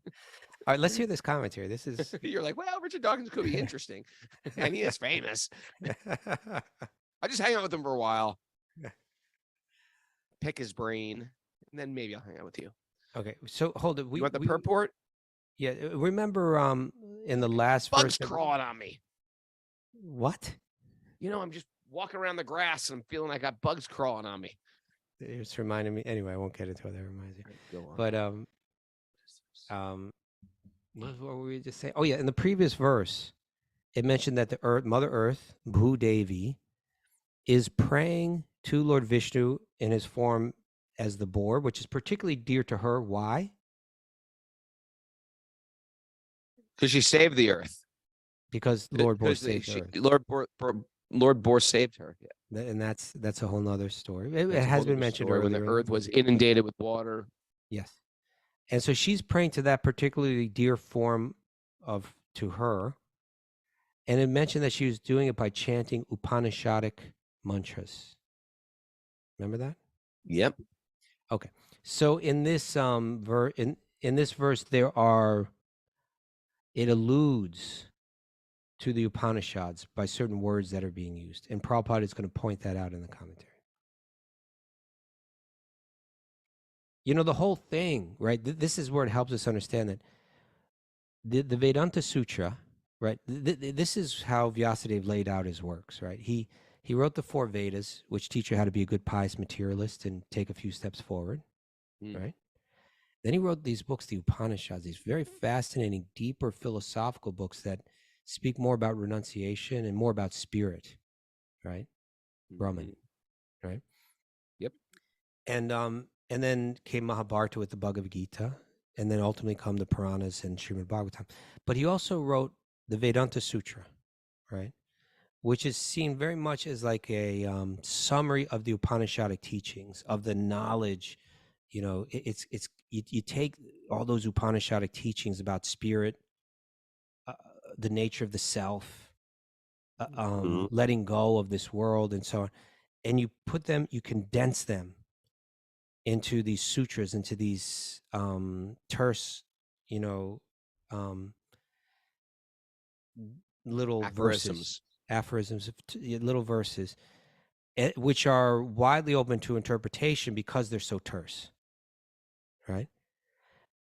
right, let's hear this commentary. This is You're like, well, Richard Dawkins could be interesting, and he is famous. I just hang out with him for a while, pick his brain, and then maybe I'll hang out with you. Okay, so hold it. You want the purport? Yeah, remember in the last Bugs verse crawling on me. What? You know, I'm just walking around the grass and I'm feeling I got bugs crawling on me. It's reminding me. Anyway, I won't get into what that reminds me. Go on. But what were we just saying? Oh yeah, in the previous verse, it mentioned that the Earth, Mother Earth, Bhu Devi, is praying to Lord Vishnu in his form as the boar, which is particularly dear to her. Why? Because she saved the earth. Because Lord Boar saved her. Lord Boar saved her. Yeah. And that's a whole nother story. It has been mentioned earlier. When the earth was inundated with water. Yes. And so she's praying to that particularly dear form to her. And it mentioned that she was doing it by chanting Upanishadic mantras. Remember that? Yep. Okay. So in this in this verse it alludes to the Upanishads by certain words that are being used. And Prabhupada is going to point that out in the commentary. You know, the whole thing, right? This is where it helps us understand that the Vedanta Sutra, right? This is how Vyasadeva laid out his works, right? He wrote the 4 Vedas, which teach you how to be a good pious materialist and take a few steps forward, right? Then he wrote these books, the Upanishads, these very fascinating, deeper philosophical books that speak more about renunciation and more about spirit, right? Brahman, right? Yep. And then came Mahabharata with the Bhagavad Gita, and then ultimately come the Puranas and Srimad Bhagavatam. But he also wrote the Vedanta Sutra, right? Which is seen very much as like a summary of the Upanishadic teachings, of the knowledge. You know, you take all those Upanishadic teachings about spirit, the nature of the self, letting go of this world and so on, and you condense them into these sutras, into these terse, little aphorisms, little verses, which are widely open to interpretation because they're so terse, right?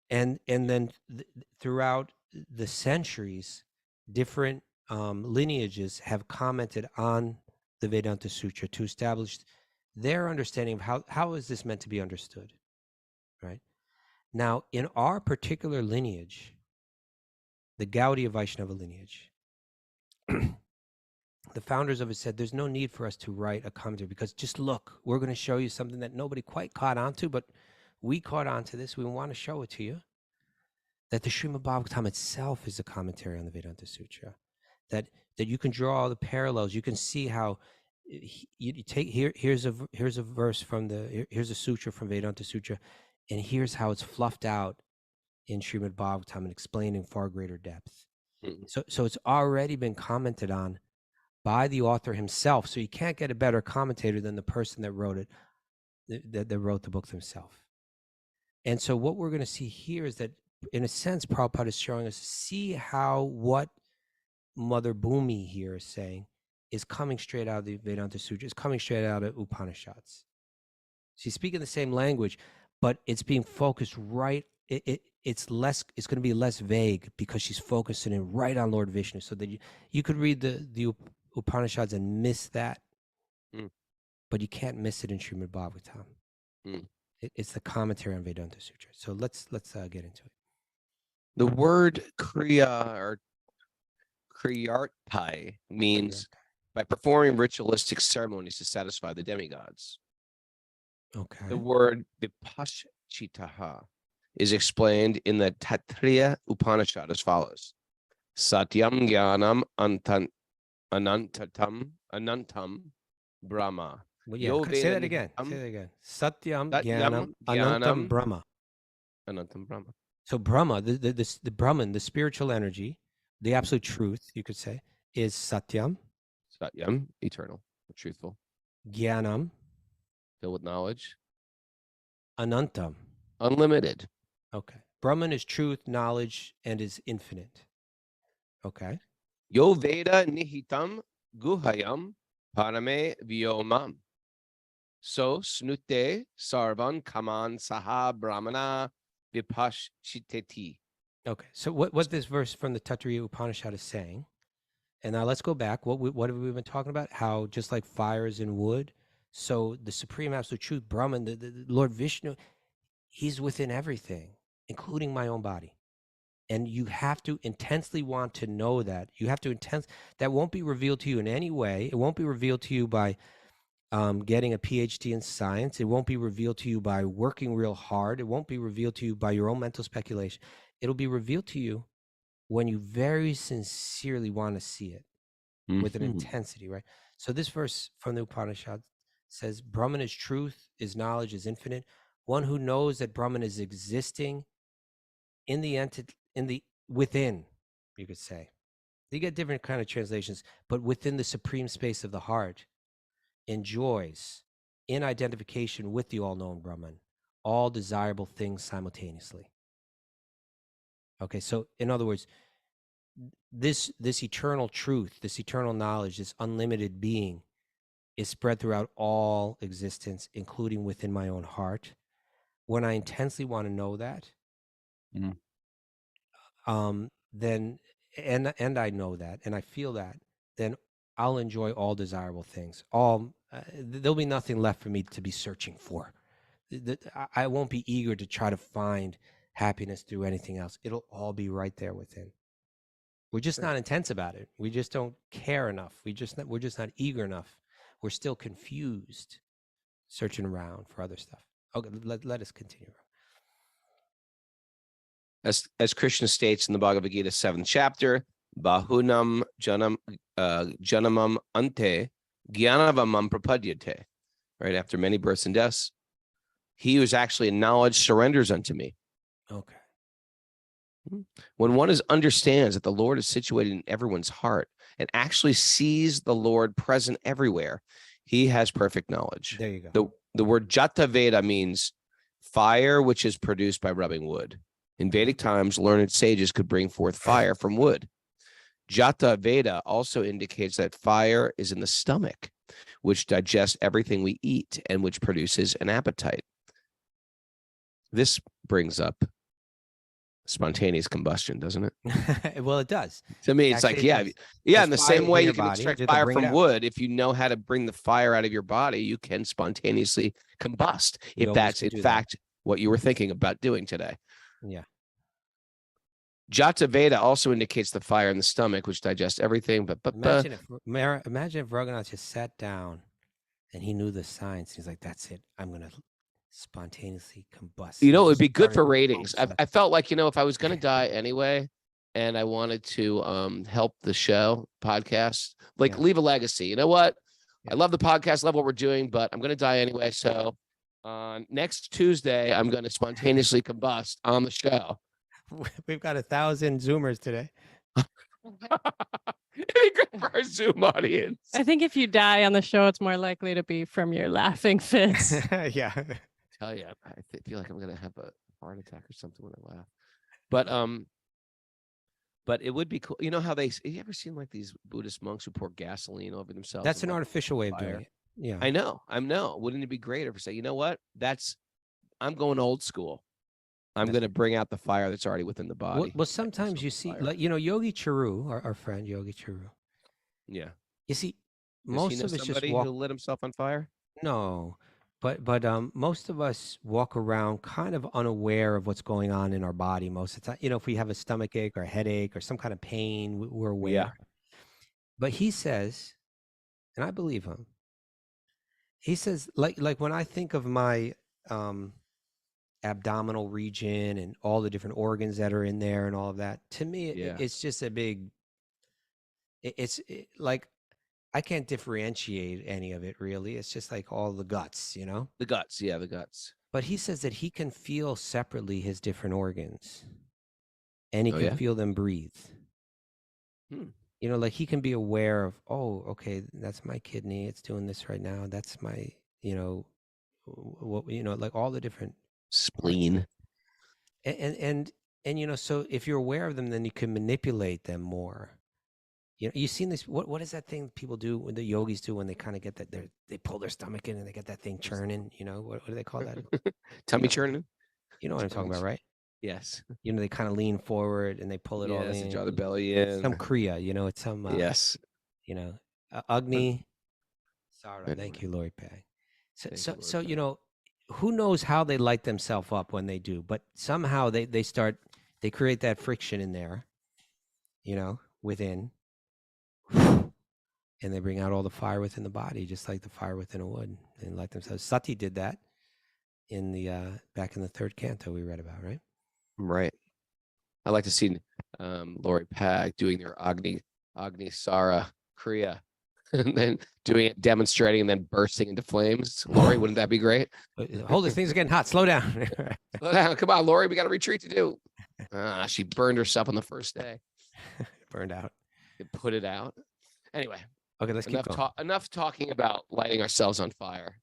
And then throughout the centuries, different lineages have commented on the Vedanta Sutra to establish their understanding of how is this meant to be understood, right? Now, in our particular lineage, the Gaudiya Vaishnava lineage, the founders of it said there's no need for us to write a commentary because just look, we're going to show you something that nobody quite caught on to, but we caught on to this. We want to show it to you. That the Srimad Bhagavatam itself is a commentary on the Vedanta Sutra. That you can draw all the parallels. You can see how you take here's a verse from here's a sutra from Vedanta Sutra, and here's how it's fluffed out in Srimad Bhagavatam and explained in far greater depth. So it's already been commented on by the author himself. So you can't get a better commentator than the person that wrote it, that wrote the book themselves. And so what we're going to see here is that, in a sense, Prabhupada is showing us, see how what Mother Bhumi here is saying is coming straight out of the Vedanta Sutra, is coming straight out of Upanishads. She's speaking the same language, but it's being focused right. it's going to be less vague because she's focusing in right on Lord Vishnu, so that you could read the Upanishads and miss that, but you can't miss it in Srimad Bhagavatam. It's the commentary on Vedanta Sutra. So let's get into it. The word kriya or kriyartai means by performing ritualistic ceremonies to satisfy the demigods. Okay. The word vipashchitaha is explained in the Taittiriya Upanishad as follows: Satyam Jnanam Anantam Brahma. Well, say that again. Satyam Jnanam Anantam Brahma. Anantam Brahma. So Brahma, the Brahman, the spiritual energy, the absolute truth, you could say, is Satyam. Satyam, eternal, truthful. Jnanam, filled with knowledge. Anantam, unlimited. Okay. Brahman is truth, knowledge, and is infinite. Okay. Yo Veda nihitam guhayam parame vyomam. So snute sarvan kaman saha brahmana vipashchiteti. Okay. So what this verse from the Taittiriya Upanishad is saying, and now let's go back. What have we been talking about? How just like fire is in wood, so the supreme absolute truth, Brahman, the Lord Vishnu, he's within everything, including my own body. And you have to intensely want to know that. You have to that won't be revealed to you in any way. It won't be revealed to you by getting a PhD in science. It won't be revealed to you by working real hard. It won't be revealed to you by your own mental speculation. It'll be revealed to you when you very sincerely want to see it with an intensity, right? So this verse from the Upanishad says, Brahman is truth, is knowledge, is infinite. One who knows that Brahman is existing in the entity, within, you could say. You get different kind of translations, but within the supreme space of the heart, enjoys in identification with the all-known Brahman all desirable things simultaneously. Okay, so in other words, this eternal truth, this eternal knowledge, this unlimited being is spread throughout all existence, including within my own heart. When I intensely want to know that, then and I know that and I feel that, then I'll enjoy all desirable things. There'll be nothing left for me to be searching for. I won't be eager to try to find happiness through anything else. It'll all be right there within. We're just not intense about it. We just don't care enough. We're just not eager enough. We're still confused, searching around for other stuff. Okay, let us continue. As Krishna states in the Bhagavad Gita 7th chapter, Bahunam janamam ante jnanavamam prapadyate. Right after many births and deaths, he who is actually in knowledge surrenders unto me. Okay. When one understands that the Lord is situated in everyone's heart and actually sees the Lord present everywhere, he has perfect knowledge. There you go. The word Jata Veda means fire which is produced by rubbing wood. In Vedic times, learned sages could bring forth fire from wood. Jata Veda also indicates that fire is in the stomach, which digests everything we eat and which produces an appetite. This brings up spontaneous combustion, doesn't it? Well, it does. To me, it's actually, like, in the same way you can body, extract fire from wood. If you know how to bring the fire out of your body, you can spontaneously combust. If that's in fact what you were thinking about doing today. Yeah. Jata Veda also indicates the fire in the stomach, which digests everything. But imagine if Raghunath just sat down and he knew the science. He's like, "That's it. I'm gonna spontaneously combust." It would be good for ratings. I felt like, if I was going to die anyway, and I wanted to help the show podcast, leave a legacy. You know what? Yeah. I love the podcast, love what we're doing, but I'm going to die anyway. So next Tuesday, I'm going to spontaneously combust on the show. We've got 1,000 Zoomers today. It'd be good for our Zoom audience. I think if you die on the show, it's more likely to be from your laughing fits. Yeah. Tell you, I feel like I'm gonna have a heart attack or something when I laugh. But it would be cool. You know how you ever seen like these Buddhist monks who pour gasoline over themselves? That's an artificial way of doing it. Yeah. I know. Wouldn't it be great if we say, you know what? I'm going old school. I'm going to bring out the fire that's already within the body. Well, sometimes you see, like, Yogi Charu, our friend Yogi Charu. Yeah. You see, Does most he know of us just somebody walk. who lit himself on fire? No, but most of us walk around kind of unaware of what's going on in our body most of the time. If we have a stomach ache or a headache or some kind of pain, we're aware. Yeah. But he says, and I believe him. He says, like when I think of my abdominal region and all the different organs that are in there and all of that, to me, it's just a big. It's like I can't differentiate any of it really. It's just like all the guts, The guts, yeah, the guts. But he says that he can feel separately his different organs, and he can feel them breathe. Like he can be aware of, oh, okay, that's my kidney. It's doing this right now. That's my, like all the different spleen. And so if you're aware of them, then you can manipulate them more. You've seen this. What is that thing people do when the yogis do when they kind of get that they pull their stomach in and they get that thing churning? What do they call that? Tummy churning. You know what I'm talking about, right? Yes. They kind of lean forward and they pull it all in. They draw the belly in. Some kriya, it's some. Yes. Agni. Sara. Thank you, Lori Pag. So who knows how they light themselves up when they do, but somehow they create that friction in there, within. And they bring out all the fire within the body, just like the fire within a wood, and light themselves. Sati did that in the back in the 3rd canto we read about, right? Right. I like to see Lori Pag doing their Agni Sara Kriya, and then doing it, demonstrating, and then bursting into flames. Lori, wouldn't that be great? Hold it, things are getting hot. Slow down. Slow down. Come on, Lori, we got a retreat to do. She burned herself on the first day. Burned out. It put it out. Anyway. Okay, let's keep going. Enough talking about lighting ourselves on fire.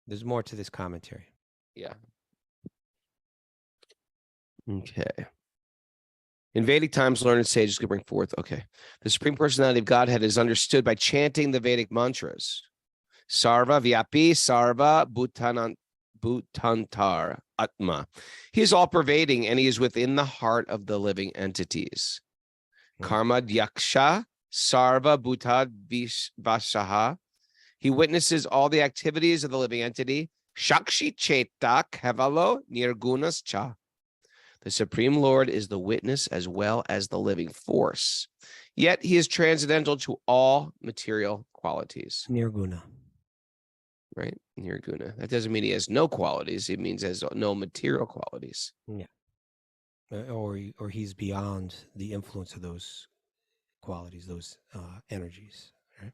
There's more to this commentary. Yeah. Okay. In Vedic times, learned sages could bring forth. Okay. The Supreme Personality of Godhead is understood by chanting the Vedic mantras. Sarva Vyapi Sarva Bhutantar Atma. He is all pervading and he is within the heart of the living entities. Karma Yaksha Sarva Bhutad Vasaha. He witnesses all the activities of the living entity. Shakshi Cheta Kevalo Nirgunas Cha. The Supreme Lord is the witness as well as the living force. Yet he is transcendental to all material qualities. Nirguna. Right? Nirguna. That doesn't mean he has no qualities. It means he has no material qualities. Yeah. Or he's beyond the influence of those qualities, those energies. Right?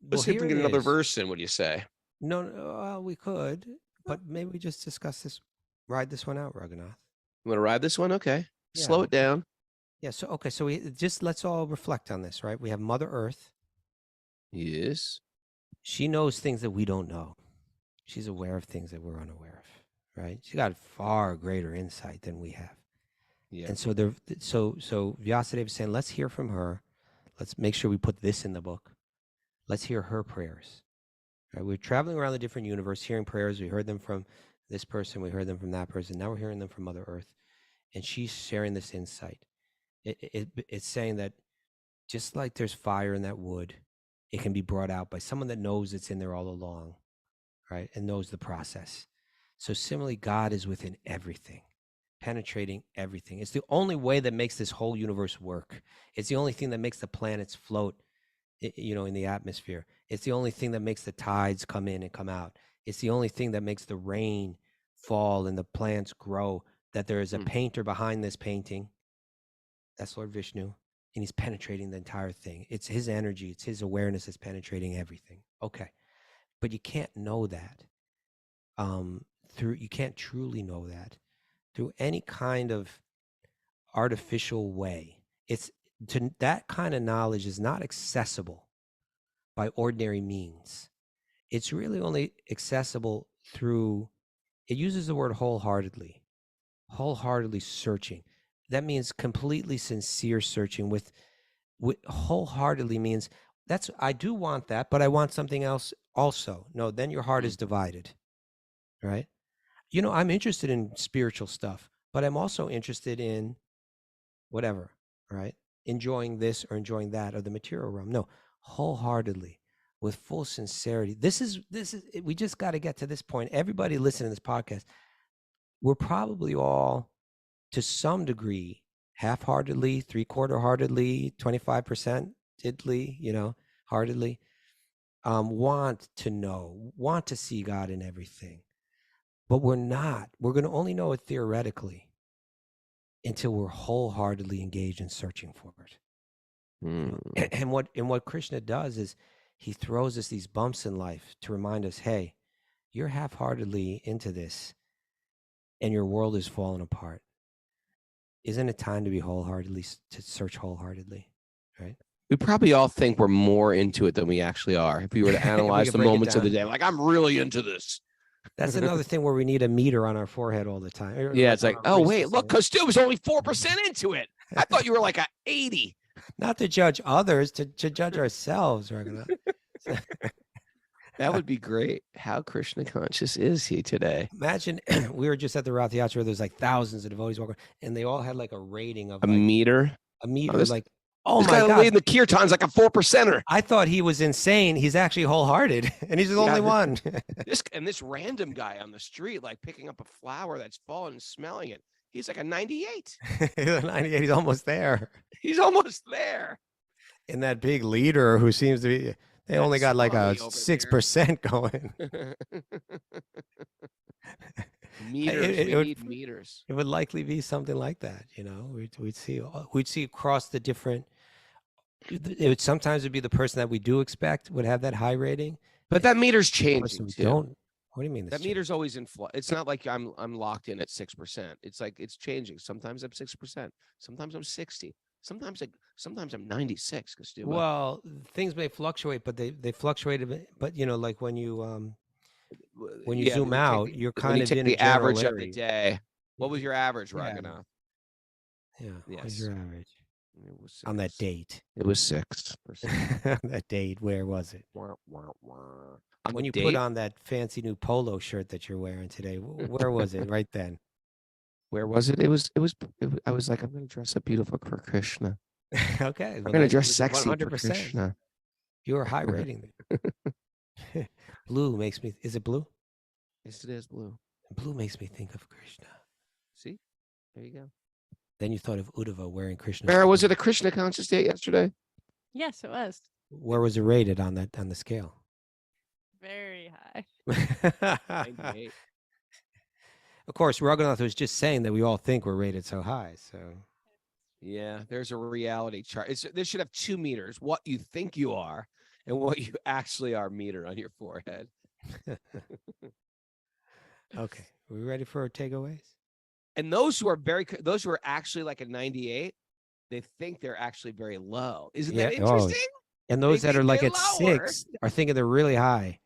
Let's see if we can get another verse in. What do you say? No, well, we could, but maybe we just discuss this. Ride this one out, Raghunath. You want to ride this one? Okay. Yeah. Slow it down. Yeah. So let's all reflect on this, right? We have Mother Earth. Yes. She knows things that we don't know. She's aware of things that we're unaware of, right? She got far greater insight than we have. Yeah. And so Vyasadeva is saying, let's hear from her. Let's make sure we put this in the book. Let's hear her prayers. Right? We're traveling around the different universe, hearing prayers. We heard them from this person, we heard them from that person. Now we're hearing them from Mother Earth, and she's sharing this insight. It's saying that just like there's fire in that wood, it can be brought out by someone that knows it's in there all along, right, and knows the process. So similarly, God is within everything, penetrating everything. It's the only way that makes this whole universe work. It's the only thing that makes the planets float, in the atmosphere. It's the only thing that makes the tides come in and come out. It's the only thing that makes the rain fall and the plants grow, that there is a painter behind this painting. That's Lord Vishnu. And he's penetrating the entire thing. It's his energy. It's his awareness that's penetrating everything. Okay. But you can't know that you can't truly know that through any kind of artificial way. That kind of knowledge is not accessible by ordinary means. It's really only accessible through, it uses the word wholeheartedly searching. That means completely sincere searching. With wholeheartedly means I do want that, but I want something else also. No, then your heart is divided, right? I'm interested in spiritual stuff, but I'm also interested in whatever, right? Enjoying this or enjoying that or the material realm. No, wholeheartedly, with full sincerity. This is we just got to get to this point. Everybody listening to this podcast, we're probably all to some degree half-heartedly, three-quarter-heartedly, 25%edly, heartedly, want to know, want to see God in everything. But we're not. We're going to only know it theoretically until we're wholeheartedly engaged in searching for it. And what Krishna does is he throws us these bumps in life to remind us, hey, you're half-heartedly into this and your world is falling apart. Isn't it time to be to search wholeheartedly, right? We probably all think we're more into it than we actually are. If we were to analyze the moments of the day, like, I'm really into this. That's another thing where we need a meter on our forehead all the time. Yeah, it's like, oh, wait, look, Stu was only 4% into it. I thought you were like a 80. Not to judge others, to judge ourselves, Raghunath. That would be great. How Krishna conscious is he today? Imagine we were just at the Rath Yatra. There's like thousands of devotees walking, and they all had like a rating of a meter. A meter, this, like, oh my God! Leading the kirtan's like a 4%er. I thought he was insane. He's actually wholehearted, and he's the only one. This random guy on the street, like picking up a flower that's fallen and smelling it. He's like a 98. 98. He's almost there. He's almost there. And that big leader who seems to be. They only got like a 6% going. Meters. We need meters. It would likely be something like that. We'd see across the different. It would sometimes be the person that we do expect would have that high rating, but that meter's changing too. What do you mean? That meter's always in flux. It's not like I'm locked in at 6%. It's like it's changing. Sometimes I'm 6%. Sometimes I'm 60. Sometimes I'm 96. Well, things may fluctuate, but they fluctuate a bit. But like when you zoom out, you're kind of in the average of the day. What was your average, Raghunath? Yeah. Yes. What was your average? It was 6. On that date. It was 6. On that date, where was it? When you put on that fancy new polo shirt that you're wearing today, where was it? Right then. Where was it? I was like, I'm going to dress up beautiful for Krishna. Okay. I'm going to dress sexy 100%. For Krishna. You were high rating. Blue makes me, is it blue? Yes, it is blue. Blue makes me think of Krishna. See? There you go. Then you thought of Uddhava wearing Krishna. Mara, was it a Krishna conscious day yesterday? Yes, it was. Where was it rated on the scale? Very high. 98. Of course, Raghunath was just saying that we all think we're rated so high. So, yeah, there's a reality chart. This should have 2 meters. What you think you are, and what you actually are meter on your forehead. Okay, are we ready for our takeaways? And those who are actually like a 98, they think they're actually very low. Isn't that interesting? And those that are like at lower. 6 are thinking they're really high.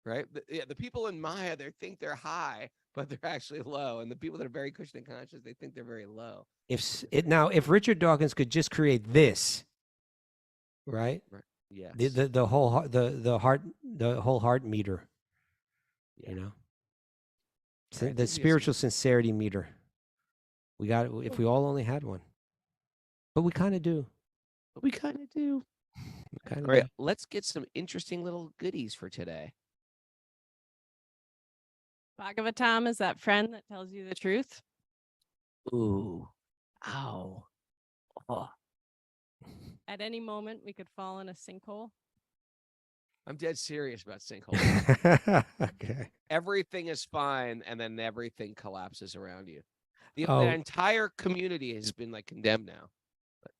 Right? The people in Maya, they think they're high, but they're actually low. And the people that are very Krishna conscious, they think they're very low. If Richard Dawkins could just create this, right? Yes. The whole heart meter. Yeah. The spiritual sincerity meter. We got it if we all only had one. But we kind of do. All right, let's get some interesting little goodies for today. Bhagavatam is that friend that tells you the truth. Ooh. Ow. Oh. At any moment, we could fall in a sinkhole. I'm dead serious about sinkholes. Okay. Everything is fine, and then everything collapses around you. The entire community has been like condemned now. But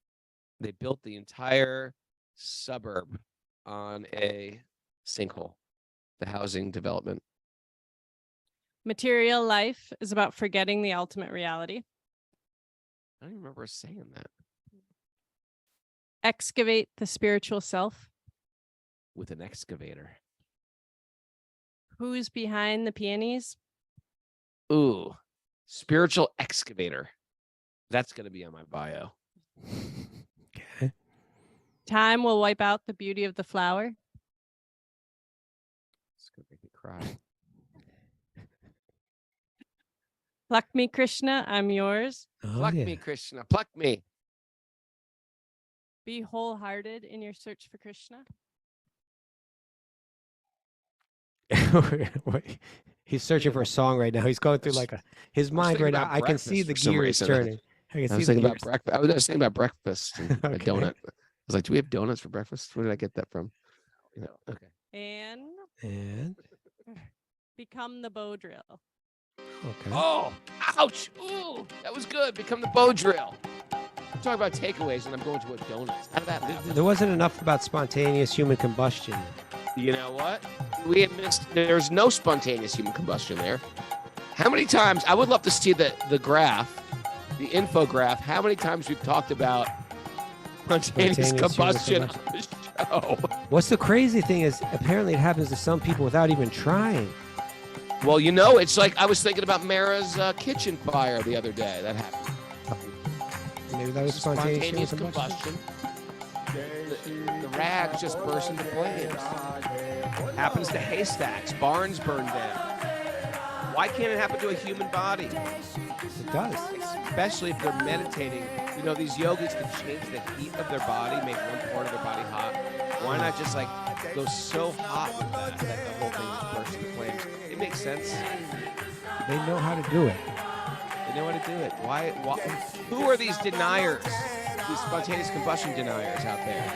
they built the entire suburb on a sinkhole, the housing development. Material life is about forgetting the ultimate reality. I don't remember saying that. Excavate the spiritual self. With an excavator. Who's behind the peonies? Ooh, spiritual excavator. That's going to be on my bio. Okay. Time will wipe out the beauty of the flower. It's going to make me cry. Pluck me, Krishna, I'm yours. Oh, Pluck yeah. me, Krishna. Pluck me. Be wholehearted in your search for Krishna. Wait, he's searching for a song right now. He's going through like his mind thinking right now. about I can see breakfast the for some gears reason. turning. I can I see was the thinking about gears. breakfast. I was thinking about breakfast and a Okay. donut. I was like, do we have donuts for breakfast? Where did I get that from? Yeah, okay. And And become the bow drill. okay. Oh, ouch. Ooh, that was good. Become the bow drill. I'm talking about takeaways and I'm going to a donuts. How did that happen? There wasn't enough about spontaneous human combustion. You know what? We had missed. There's no spontaneous human combustion there. How many times? I would love to see the graph, the infograph. How many times we've talked about spontaneous Spontaneous human combustion on the show? What's the crazy thing is apparently it happens to some people without even trying. Well, you know, it's like I was thinking about Mara's kitchen fire the other day. That happened. Maybe that was spontaneous human combustion. The rags just burst into flames. Happens to haystacks. Barns burn down. Why can't it happen to a human body? It does. Especially if they're meditating. You know, these yogis can change the heat of their body, make one part of their body hot. Why not just like go so hot with that the whole thing just bursts into flames? It makes sense. They know how to do it. They know how to do it. Why? Who are these deniers? These spontaneous combustion deniers out there?